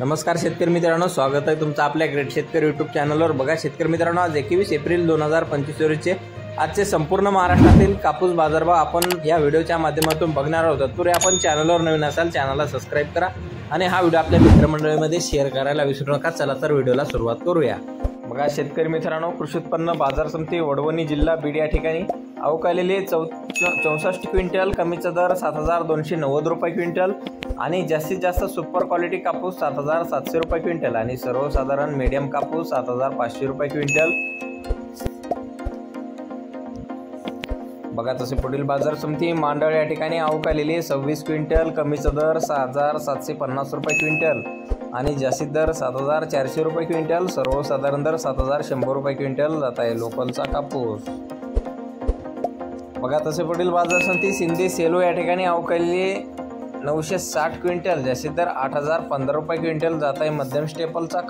नमस्कार शेतकरी मित्रांनो, स्वागत आहे तुमचं आपल्या ग्रेट शेतकरी यूट्यूब चॅनलवर। बघा शेतकरी मित्रांनो, आज 21 एप्रिल 2025 रोजीचे आजचे संपूर्ण महाराष्ट्रातील कापूस बाजारभाव आपण या व्हिडिओच्या माध्यमातून बघणार आहोत। तरी आपण चॅनलवर नवीन असाल चॅनलला सबस्क्राइब करा आणि हा व्हिडिओ आपल्या मित्रमंडळीमध्ये शेअर करायला विसरू नका। चला तर व्हिडिओला सुरुवात करूया। बघा शेतकरी मित्रांनो, कृषी उत्पन्न बाजार समिती वडवणी जिल्हा बीड या ठिकाणी आवक आलेली 64 क्विंटल, कमीचा दर 7290 रुपये क्विंटल आणि जास्तीत जास्त सुपर क्वालिटी कापूस 7700 रुपये क्विंटल आणि सर्वसाधारण मीडियम कापूस 7500 रुपये क्विंटल। बघा तसे पुढील बाजार समिती मांडळ या ठिकाणी आवक आलेली 26 क्विंटल, कमीचा दर 6750 रुपये क्विंटल आणि जास्तीत दर 7400 रुपये क्विंटल, सर्वसाधारण दर 7100 रुपये क्विंटल जात आहे लोकलचा कापूस। बघा तसे पुढील बाजार समिती शिंदे सेलो या ठिकाणी आवक आलेली 960 क्विंटल, जास्तीत दर 8015 रुपये क्विंटल जात आहे मध्यम स्टेपलचा